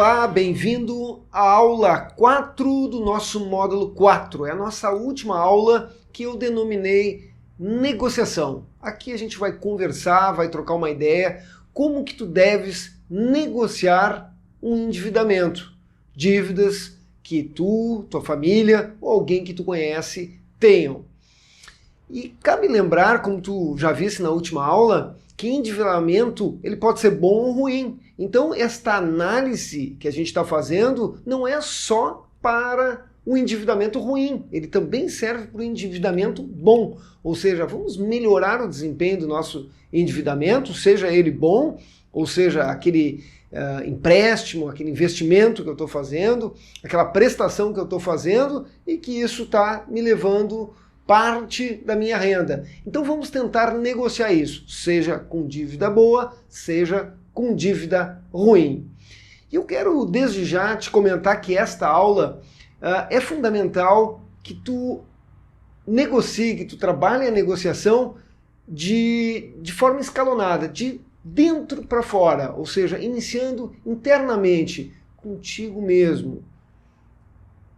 Olá, bem-vindo à aula 4 do nosso módulo 4. É a nossa última aula que eu denominei negociação. Aqui a gente vai conversar, vai trocar uma ideia, como que tu deves negociar um endividamento. Dívidas que tu, tua família ou alguém que tu conhece tenham. E cabe lembrar, como tu já viste na última aula, que endividamento ele pode ser bom ou ruim. Então esta análise que a gente está fazendo não é só para o endividamento ruim, ele também serve para o endividamento bom. Ou seja, vamos melhorar o desempenho do nosso endividamento, seja ele bom, ou seja, aquele empréstimo, aquele investimento que eu estou fazendo, aquela prestação que eu estou fazendo e que isso está me levando parte da minha renda. Então vamos tentar negociar isso, seja com dívida boa, seja com dívida ruim. E eu quero desde já te comentar que esta aula é fundamental que tu negocie, que tu trabalhe a negociação de forma escalonada, de dentro para fora, ou seja, iniciando internamente, contigo mesmo.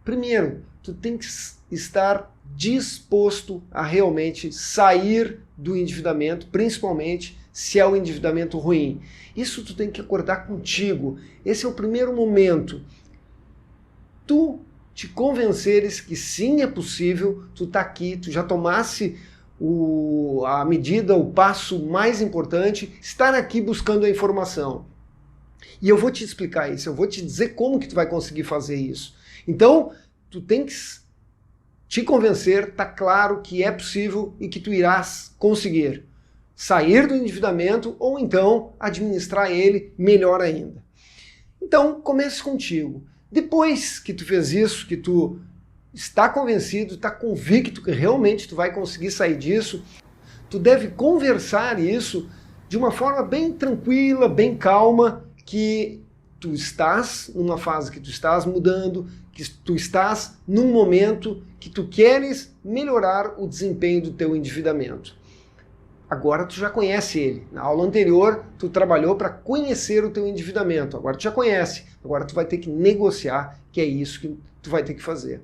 Primeiro, tu tem que estar disposto a realmente sair do endividamento, principalmente se é o endividamento ruim. Isso tu tem que acordar contigo. Esse é o primeiro momento. Tu te convenceres que sim é possível, tu tá aqui, tu já tomasse a medida, o passo mais importante, estar aqui buscando a informação. E eu vou te explicar isso, eu vou te dizer como que tu vai conseguir fazer isso. Então, tu tem que te convencer, tá claro que é possível e que tu irás conseguir sair do endividamento ou então administrar ele melhor ainda. Então, comece contigo. Depois que tu fez isso, que tu está convencido, está convicto que realmente tu vai conseguir sair disso, tu deve conversar isso de uma forma bem tranquila, bem calma, que tu estás numa fase que tu estás mudando, que tu estás num momento que tu queres melhorar o desempenho do teu endividamento. Agora tu já conhece ele. Na aula anterior tu trabalhou para conhecer o teu endividamento. Agora tu já conhece. Agora tu vai ter que negociar, que é isso que tu vai ter que fazer.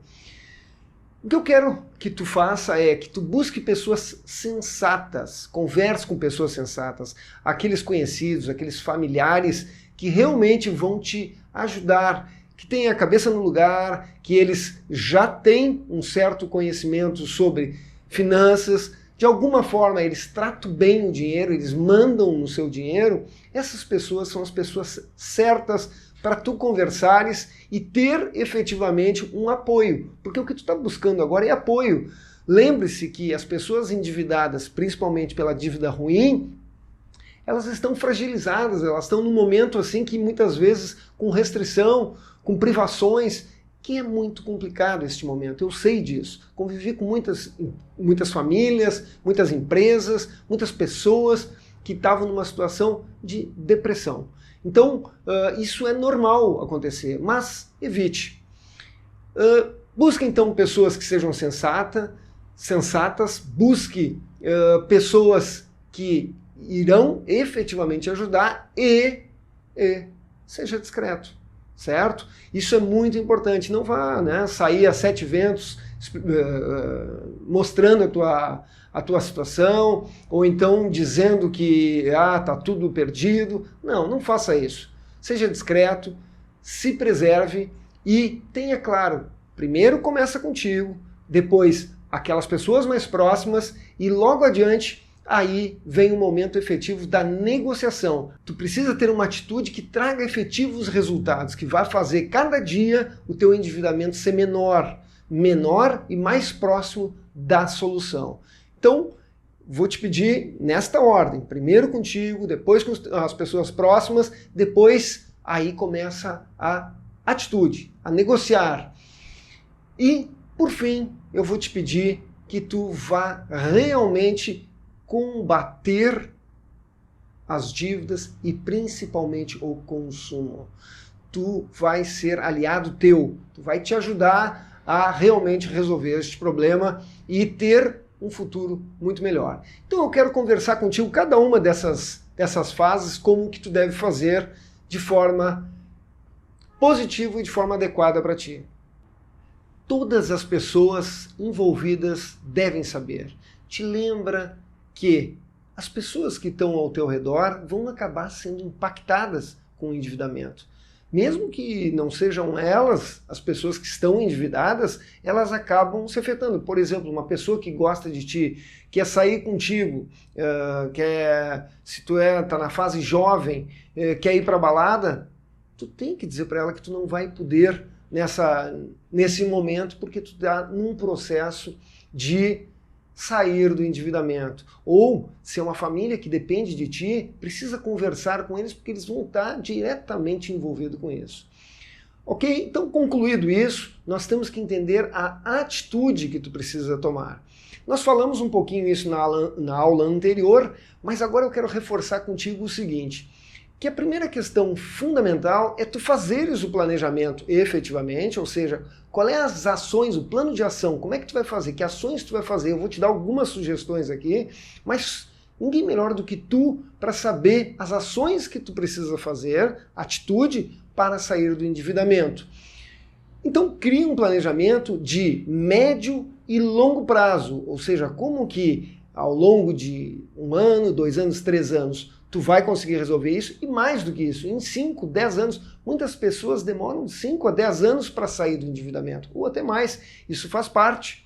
O que eu quero que tu faça é que tu busque pessoas sensatas, converse com pessoas sensatas, aqueles conhecidos, aqueles familiares que realmente vão te ajudar, que têm a cabeça no lugar, que eles já têm um certo conhecimento sobre finanças, de alguma forma eles tratam bem o dinheiro, eles mandam no seu dinheiro. Essas pessoas são as pessoas certas para tu conversares e ter efetivamente um apoio, porque o que tu está buscando agora é apoio. Lembre-se que as pessoas endividadas, principalmente pela dívida ruim, elas estão fragilizadas, elas estão num momento assim que muitas vezes com restrição, com privações, que é muito complicado este momento, eu sei disso. Convivi com muitas famílias, muitas empresas, muitas pessoas que estavam numa situação de depressão. Então, isso é normal acontecer, mas evite. Busque então pessoas que sejam sensatas, busque pessoas que irão efetivamente ajudar e seja discreto, certo? Isso é muito importante. Não vá sair a 7 ventos mostrando a tua situação, ou então dizendo que tá tudo perdido. Não faça isso. Seja discreto, se preserve e tenha claro, primeiro começa contigo, depois aquelas pessoas mais próximas e logo adiante aí vem o momento efetivo da negociação. Tu precisa ter uma atitude que traga efetivos resultados, que vai fazer cada dia o teu endividamento ser menor e mais próximo da solução. Então, vou te pedir nesta ordem, primeiro contigo, depois com as pessoas próximas, depois aí começa a atitude, a negociar. E, por fim, eu vou te pedir que tu vá realmente combater as dívidas e principalmente o consumo. Tu vai ser aliado teu, tu vai te ajudar a realmente resolver este problema e ter um futuro muito melhor. Então eu quero conversar contigo cada uma dessas fases, como que tu deve fazer de forma positivo e de forma adequada para ti. Todas as pessoas envolvidas devem saber. Te lembra que as pessoas que estão ao teu redor vão acabar sendo impactadas com o endividamento. Mesmo que não sejam elas, as pessoas que estão endividadas, elas acabam se afetando. Por exemplo, uma pessoa que gosta de ti, quer sair contigo, se tu tá na fase jovem, quer ir para balada, tu tem que dizer para ela que tu não vai poder nesse momento, porque tu está num processo de sair do endividamento. Ou, se é uma família que depende de ti, precisa conversar com eles, porque eles vão estar diretamente envolvidos com isso. Ok? Então, concluído isso, nós temos que entender a atitude que tu precisa tomar. Nós falamos um pouquinho isso na aula anterior, mas agora eu quero reforçar contigo o seguinte, que a primeira questão fundamental é tu fazeres o planejamento efetivamente, ou seja, qual é as ações, o plano de ação, como é que tu vai fazer, que ações tu vai fazer. Eu vou te dar algumas sugestões aqui, mas ninguém melhor do que tu para saber as ações que tu precisa fazer, atitude para sair do endividamento. Então cria um planejamento de médio e longo prazo, ou seja, como que ao longo de 1 ano, 2 anos, 3 anos, tu vai conseguir resolver isso, e mais do que isso, em 5, 10 anos, muitas pessoas demoram 5 a 10 anos para sair do endividamento, ou até mais, isso faz parte.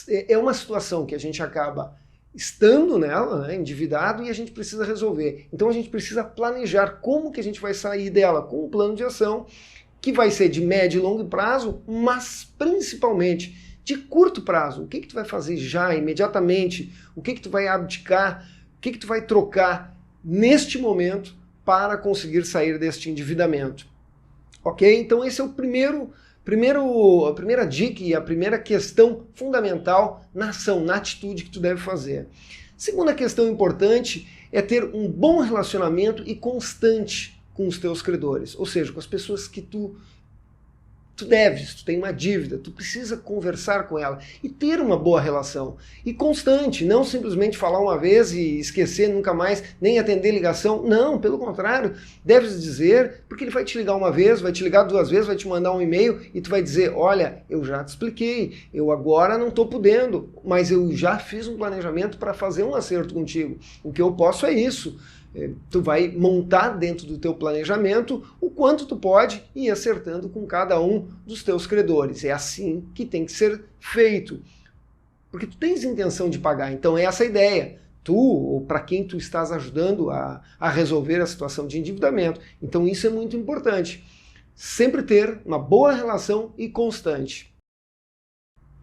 É uma situação que a gente acaba estando nela, né, endividado, e a gente precisa resolver. Então a gente precisa planejar como que a gente vai sair dela, com um plano de ação, que vai ser de médio e longo prazo, mas principalmente de curto prazo. O que tu vai fazer já, imediatamente? O que tu vai abdicar? O que tu vai trocar neste momento para conseguir sair deste endividamento? Ok? Então esse é a primeira dica e a primeira questão fundamental na ação, na atitude que tu deve fazer. Segunda questão importante é ter um bom relacionamento e constante com os teus credores, ou seja, com as pessoas que tu deves, tu tem uma dívida, tu precisa conversar com ela e ter uma boa relação. E constante, não simplesmente falar uma vez e esquecer nunca mais, nem atender ligação. Não, pelo contrário, deves dizer, porque ele vai te ligar uma vez, vai te ligar 2 vezes, vai te mandar um e-mail e tu vai dizer, olha, eu já te expliquei, eu agora não estou podendo, mas eu já fiz um planejamento para fazer um acerto contigo. O que eu posso é isso. Tu vai montar dentro do teu planejamento o quanto tu pode ir acertando com cada um dos teus credores. É assim que tem que ser feito. Porque tu tens intenção de pagar, então é essa a ideia. Tu, ou para quem tu estás ajudando a resolver a situação de endividamento. Então isso é muito importante. Sempre ter uma boa relação e constante.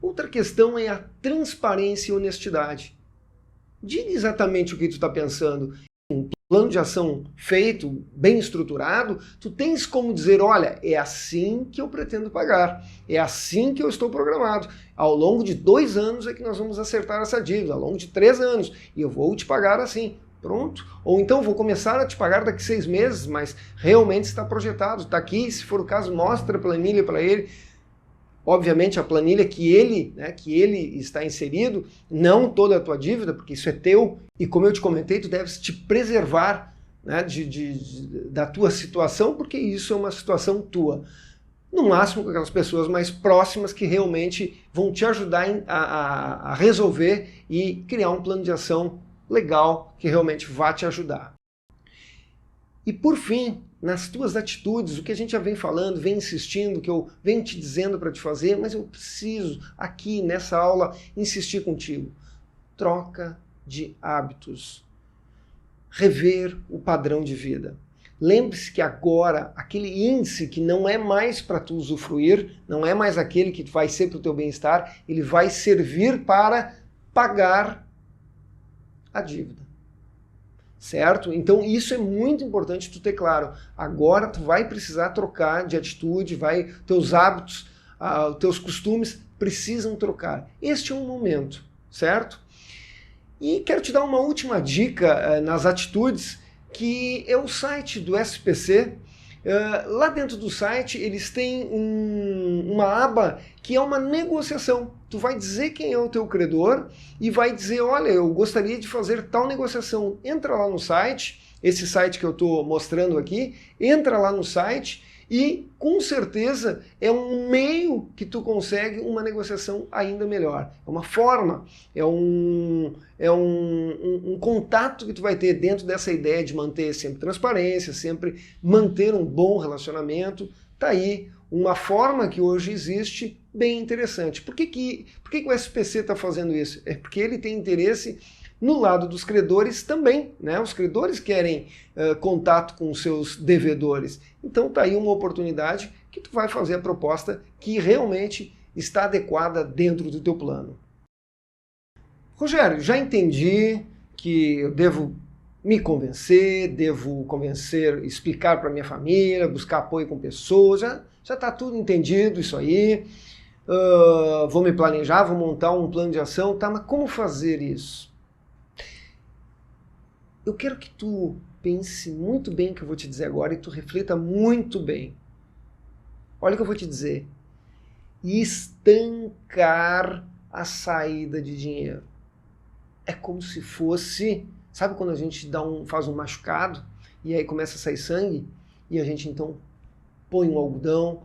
Outra questão é a transparência e honestidade. Diga exatamente o que tu está pensando. Plano de ação feito, bem estruturado, tu tens como dizer, olha, é assim que eu pretendo pagar, é assim que eu estou programado. Ao longo de 2 anos é que nós vamos acertar essa dívida, ao longo de 3 anos, e eu vou te pagar assim. Pronto. Ou então vou começar a te pagar daqui 6 meses, mas realmente está projetado, está aqui, se for o caso, mostra a planilha para ele. Obviamente a planilha que ele está inserido, não toda a tua dívida, porque isso é teu, e como eu te comentei, tu deves te preservar, né, da tua situação, porque isso é uma situação tua. No máximo com aquelas pessoas mais próximas que realmente vão te ajudar a resolver e criar um plano de ação legal que realmente vá te ajudar. E por fim, nas tuas atitudes, o que a gente já vem falando, vem insistindo, que eu venho te dizendo para te fazer, mas eu preciso aqui nessa aula insistir contigo. Troca de hábitos. Rever o padrão de vida. Lembre-se que agora, aquele índice que não é mais para tu usufruir, não é mais aquele que vai ser para o teu bem-estar, ele vai servir para pagar a dívida. Certo? Então isso é muito importante tu ter claro. Agora tu vai precisar trocar de atitude, teus hábitos, teus costumes precisam trocar. Este é um momento, certo? E quero te dar uma última dica nas atitudes, que é o site do SPC. Lá dentro do site eles têm uma aba que é uma negociação. Tu vai dizer quem é o teu credor e vai dizer, olha, eu gostaria de fazer tal negociação. Entra lá no site, esse site que eu estou mostrando aqui, entra lá no site e com certeza é um meio que tu consegue uma negociação ainda melhor. É uma forma, é um contato que tu vai ter dentro dessa ideia de manter sempre transparência, sempre manter um bom relacionamento. Tá aí uma forma que hoje existe bem interessante. Por que o SPC está fazendo isso? É porque ele tem interesse no lado dos credores também, né? Os credores querem contato com os seus devedores. Então tá aí uma oportunidade que tu vai fazer a proposta que realmente está adequada dentro do teu plano. Rogério, já entendi que eu devo me convencer, explicar para minha família, buscar apoio com pessoas, já está tudo entendido isso aí. Vou me planejar, vou montar um plano de ação, tá? Mas como fazer isso? Eu quero que tu pense muito bem o que eu vou te dizer agora e tu reflita muito bem. Olha o que eu vou te dizer. Estancar a saída de dinheiro. É como se fosse... Sabe quando a gente faz um machucado e aí começa a sair sangue? E a gente então põe um algodão,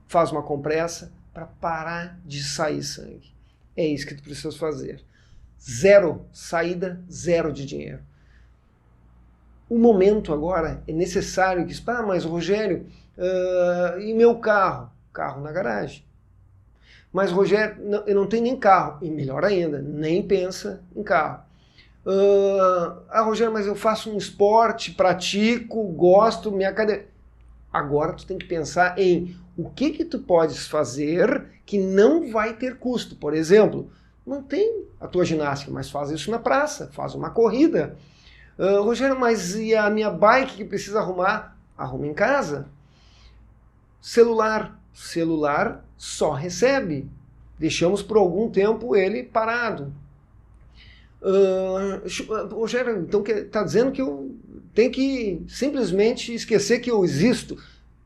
faz uma compressa para parar de sair sangue. É isso que tu precisa fazer. Zero saída, zero de dinheiro. O momento agora é necessário que... mas Rogério, e meu carro? Carro na garagem. Mas Rogério, eu não tenho nem carro. E melhor ainda, nem pensa em carro. Rogério, mas eu faço um esporte, pratico, gosto, minha academia... Agora tu tem que pensar em o que tu podes fazer que não vai ter custo. Por exemplo, mantém a tua ginástica, mas faz isso na praça, faz uma corrida. Rogério, mas e a minha bike que precisa arrumar? Arruma em casa. Celular só recebe. Deixamos por algum tempo ele parado. Rogério, então está dizendo que eu tenho que simplesmente esquecer que eu existo.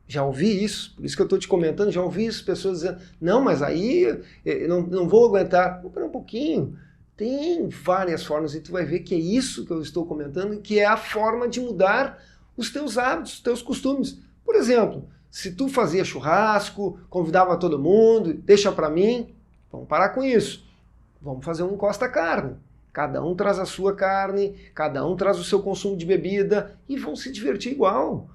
Já ouvi isso, por isso que eu estou te comentando, já ouvi isso, pessoas dizendo, não, mas aí eu não vou aguentar. Espera um pouquinho. Tem várias formas e tu vai ver que é isso que eu estou comentando, que é a forma de mudar os teus hábitos, os teus costumes. Por exemplo, se tu fazia churrasco, convidava todo mundo, deixa para mim, vamos parar com isso. Vamos fazer um encosta-carne. Cada um traz a sua carne, cada um traz o seu consumo de bebida e vão se divertir igual.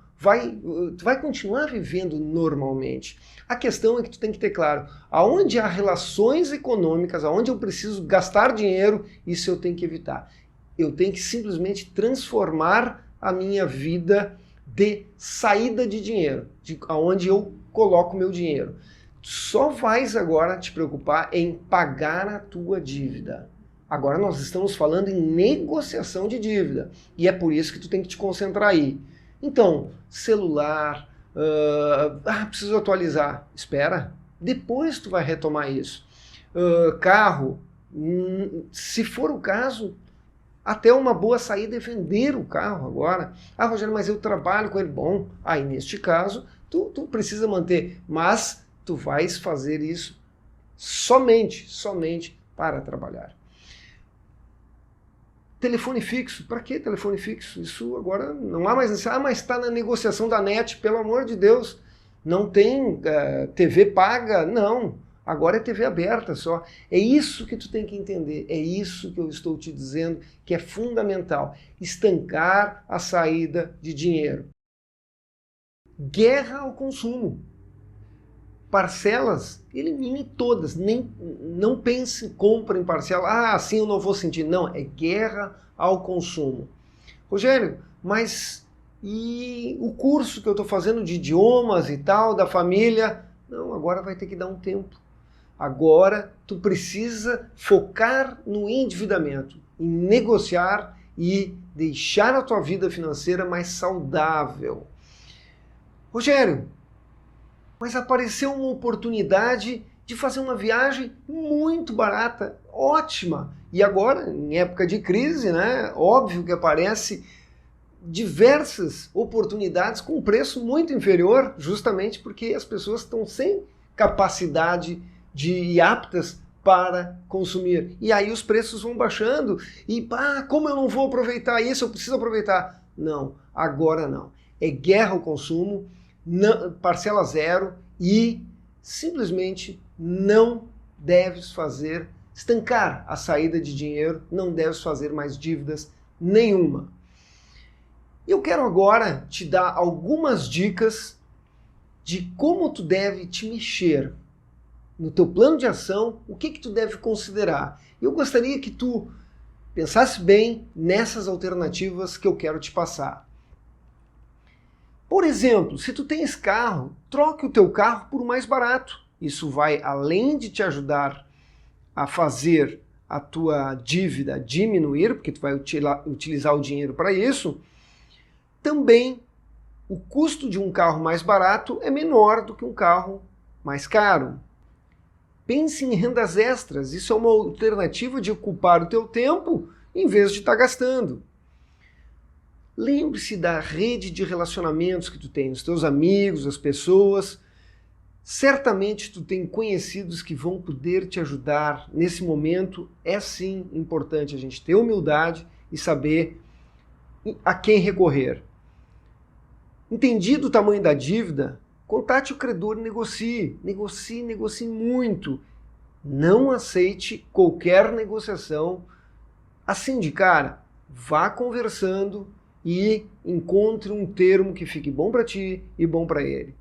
Tu vai continuar vivendo normalmente. A questão é que tu tem que ter claro, aonde há relações econômicas, aonde eu preciso gastar dinheiro, isso eu tenho que evitar. Eu tenho que simplesmente transformar a minha vida de saída de dinheiro, aonde eu coloco meu dinheiro. Só vais agora te preocupar em pagar a tua dívida. Agora nós estamos falando em negociação de dívida e é por isso que tu tem que te concentrar aí. Então, celular, preciso atualizar. Espera, depois tu vai retomar isso. Carro, se for o caso, até uma boa saída é vender o carro agora. Rogério, mas eu trabalho com ele. Bom, aí neste caso, tu precisa manter, mas tu vais fazer isso somente para trabalhar. Telefone fixo, para que telefone fixo? Isso agora não há mais necessidade. Mas está na negociação da NET, pelo amor de Deus. Não tem TV paga, não. Agora é TV aberta só. É isso que tu tem que entender, é isso que eu estou te dizendo que é fundamental. Estancar a saída de dinheiro. Guerra ao consumo. Parcelas, elimine todas, não pense em compra em parcela, assim eu não vou sentir. Não, é guerra ao consumo. Rogério, mas e o curso que eu estou fazendo de idiomas e tal, da família? Não, agora vai ter que dar um tempo. Agora tu precisa focar no endividamento, em negociar e deixar a tua vida financeira mais saudável. Rogério, mas apareceu uma oportunidade de fazer uma viagem muito barata, ótima. E agora, em época de crise, né, óbvio que aparece diversas oportunidades com preço muito inferior, justamente porque as pessoas estão sem capacidade e aptas para consumir. E aí os preços vão baixando e como eu não vou aproveitar isso, eu preciso aproveitar. Não, agora não. É guerra ao consumo, não, parcela zero e simplesmente não deves estancar a saída de dinheiro, não deves fazer mais dívidas nenhuma. Eu quero agora te dar algumas dicas de como tu deve te mexer no teu plano de ação, o que tu deve considerar. Eu gostaria que tu pensasse bem nessas alternativas que eu quero te passar. Por exemplo, se tu tens carro, troque o teu carro por um mais barato. Isso vai, além de te ajudar a fazer a tua dívida diminuir, porque tu vai utilizar o dinheiro para isso, também o custo de um carro mais barato é menor do que um carro mais caro. Pense em rendas extras, isso é uma alternativa de ocupar o teu tempo em vez de estar gastando. Lembre-se da rede de relacionamentos que tu tem, os teus amigos, as pessoas. Certamente tu tem conhecidos que vão poder te ajudar. Nesse momento é sim importante a gente ter humildade e saber a quem recorrer. Entendido o tamanho da dívida, contate o credor e negocie. Negocie muito. Não aceite qualquer negociação assim de cara. Vá conversando e encontre um termo que fique bom para ti e bom para ele.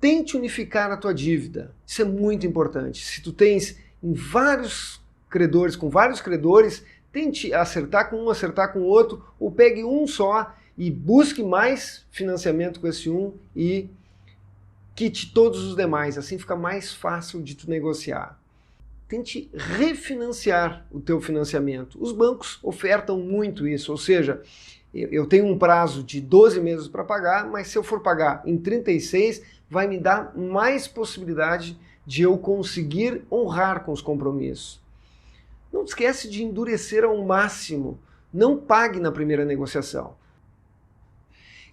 Tente unificar a tua dívida. Isso é muito importante. Se tu tens em vários credores, com vários credores, tente acertar com um, acertar com o outro, ou pegue um só e busque mais financiamento com esse um e quite todos os demais. Assim fica mais fácil de tu negociar. Tente refinanciar o teu financiamento. Os bancos ofertam muito isso, ou seja, eu tenho um prazo de 12 meses para pagar, mas se eu for pagar em 36, vai me dar mais possibilidade de eu conseguir honrar com os compromissos. Não te esquece de endurecer ao máximo. Não pague na primeira negociação.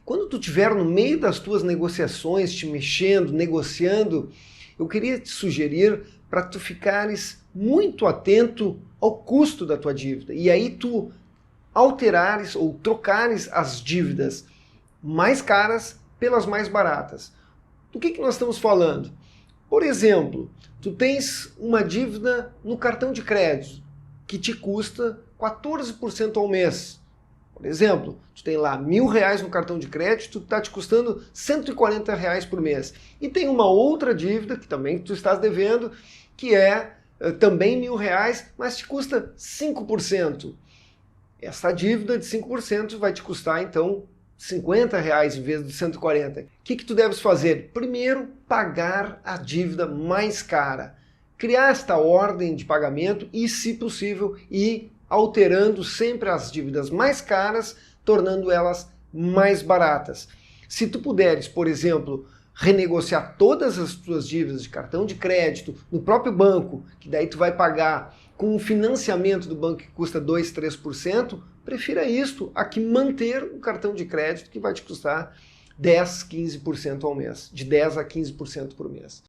Quando tu estiver no meio das tuas negociações, te mexendo, negociando, eu queria te sugerir para tu ficares muito atento ao custo da tua dívida. E aí tu alterares ou trocares as dívidas mais caras pelas mais baratas. Do que nós estamos falando? Por exemplo, tu tens uma dívida no cartão de crédito que te custa 14% ao mês. Por exemplo, tu tem lá R$1.000 no cartão de crédito, está te custando R$140 por mês. E tem uma outra dívida que também tu estás devendo, que é também R$1.000, mas te custa 5%. Essa dívida de 5% vai te custar, então, R$50 em vez de 140. O que tu deves fazer? Primeiro, pagar a dívida mais cara. Criar esta ordem de pagamento e, se possível, ir alterando sempre as dívidas mais caras, tornando elas mais baratas. Se tu puderes, por exemplo, renegociar todas as tuas dívidas de cartão de crédito no próprio banco, que daí tu vai pagar com um financiamento do banco que custa 2, 3%, prefira isto a que manter o cartão de crédito que vai te custar 10, 15% ao mês, de 10 a 15% por mês.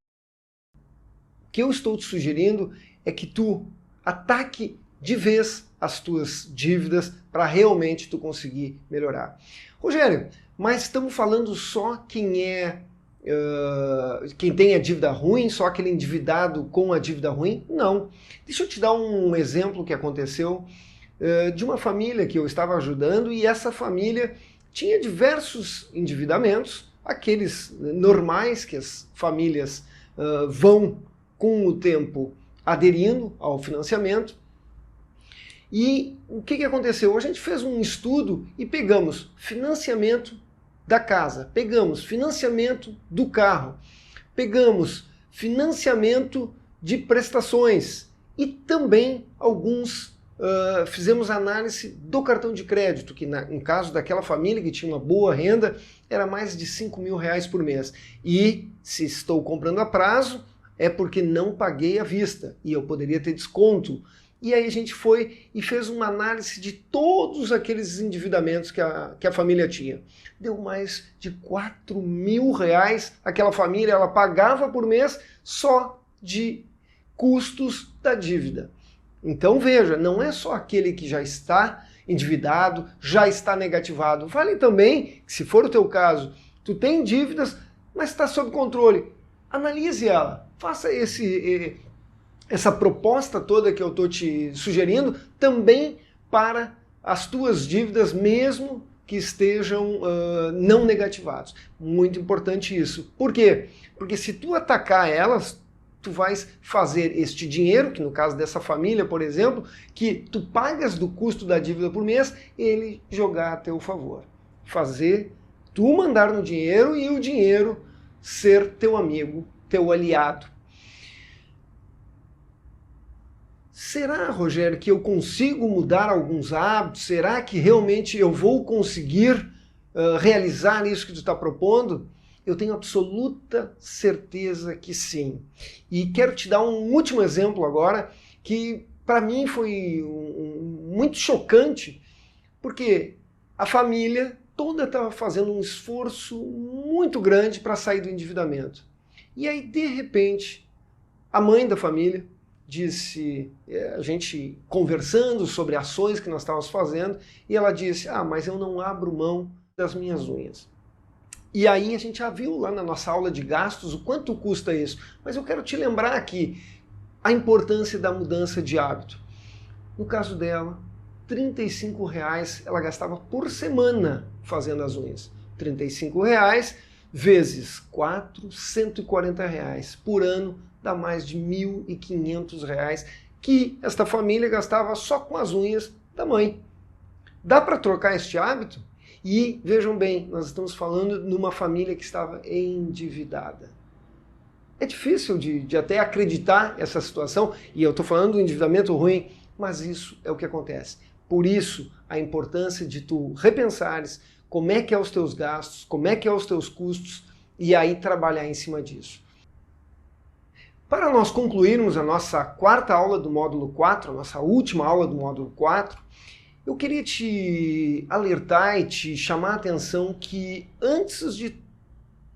O que eu estou te sugerindo é que tu ataque de vez as tuas dívidas para realmente tu conseguir melhorar. Rogério, mas estamos falando só quem tem a dívida ruim, só aquele endividado com a dívida ruim? Não. Deixa eu te dar um exemplo que aconteceu de uma família que eu estava ajudando e essa família tinha diversos endividamentos, aqueles normais que as famílias vão com o tempo aderindo ao financiamento. E o que aconteceu? A gente fez um estudo e pegamos financiamento da casa, pegamos financiamento do carro, pegamos financiamento de prestações e também fizemos análise do cartão de crédito, que no caso daquela família que tinha uma boa renda, era mais de R$5.000 por mês. E se estou comprando a prazo, é porque não paguei à vista e eu poderia ter desconto. E aí a gente foi e fez uma análise de todos aqueles endividamentos que a família tinha. Deu mais de R$4.000 aquela família, ela pagava por mês só de custos da dívida. Então veja, não é só aquele que já está endividado, já está negativado. Vale também, se for o teu caso, tu tem dívidas, mas está sob controle. Analise ela, faça essa proposta toda que eu estou te sugerindo também para as tuas dívidas, mesmo que estejam não negativados. Muito importante isso. Por quê? Porque se tu atacar elas, tu vais fazer este dinheiro, que no caso dessa família, por exemplo, que tu pagas do custo da dívida por mês, ele jogar a teu favor. Fazer tu mandar no dinheiro e o dinheiro ser teu amigo, teu aliado. Será, Rogério, que eu consigo mudar alguns hábitos? Será que realmente eu vou conseguir realizar isso que tu está propondo? Eu tenho absoluta certeza que sim. E quero te dar um último exemplo agora, que para mim foi muito chocante, porque a família toda estava fazendo um esforço muito grande para sair do endividamento. E aí, de repente, a mãe da família disse, a gente conversando sobre ações que nós estávamos fazendo, e ela disse, mas eu não abro mão das minhas unhas. E aí a gente já viu lá na nossa aula de gastos o quanto custa isso. Mas eu quero te lembrar aqui a importância da mudança de hábito. No caso dela, R$35 ela gastava por semana fazendo as unhas. R$35 vezes 4, R$140 por ano, dá mais de R$1.500 que esta família gastava só com as unhas da mãe. Dá para trocar este hábito? E vejam bem, nós estamos falando numa família que estava endividada. É difícil de até acreditar essa situação, e eu estou falando do endividamento ruim, mas isso é o que acontece. Por isso, a importância de tu repensares como é que é os teus gastos, como é que é os teus custos, e aí trabalhar em cima disso. Para nós concluirmos a nossa quarta aula do módulo 4, a nossa última aula do módulo 4, eu queria te alertar e te chamar a atenção que antes de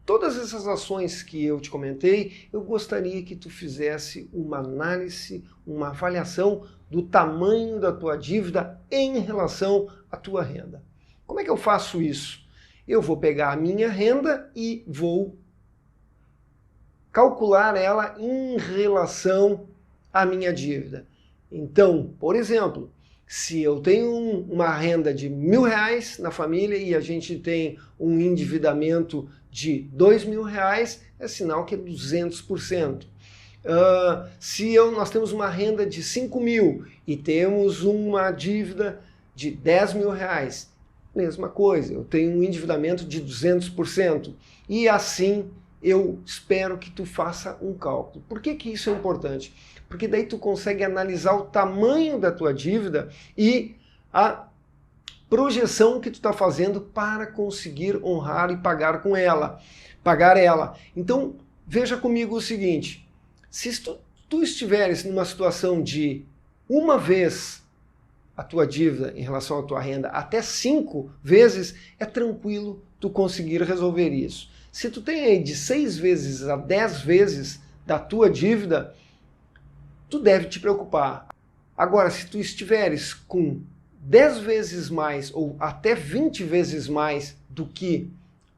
todas essas ações que eu te comentei, eu gostaria que tu fizesse uma análise, uma avaliação do tamanho da tua dívida em relação à tua renda. Como é que eu faço isso? Eu vou pegar a minha renda e vou calcular ela em relação à minha dívida. Então, por exemplo, se eu tenho uma renda de R$1.000 na família e a gente tem um endividamento de R$2.000, é sinal que é 200%. Se nós temos uma renda de R$5.000 e temos uma dívida de R$10.000, mesma coisa, eu tenho um endividamento de 200%. E assim eu espero que tu faça um cálculo. Por que que isso é importante? Porque daí tu consegue analisar o tamanho da tua dívida e a projeção que tu está fazendo para conseguir honrar e pagar ela. Então, veja comigo o seguinte, se tu estiveres numa situação de uma vez a tua dívida em relação à tua renda até 5 vezes, é tranquilo tu conseguir resolver isso. Se tu tem aí de 6 vezes a 10 vezes da tua dívida, tu deve te preocupar. Agora, se tu estiveres com 10 vezes mais ou até 20 vezes mais do que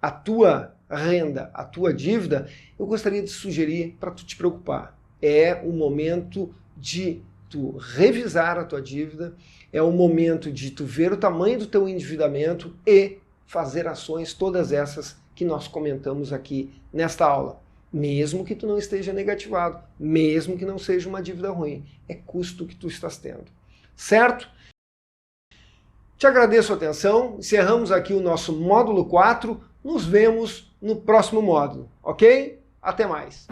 a tua renda, a tua dívida, eu gostaria de sugerir para tu te preocupar. É o momento de tu revisar a tua dívida, é o momento de tu ver o tamanho do teu endividamento e fazer ações, todas essas que nós comentamos aqui nesta aula. Mesmo que tu não esteja negativado, mesmo que não seja uma dívida ruim, é custo que tu estás tendo. Certo? Te agradeço a atenção, encerramos aqui o nosso módulo 4, nos vemos no próximo módulo, ok? Até mais!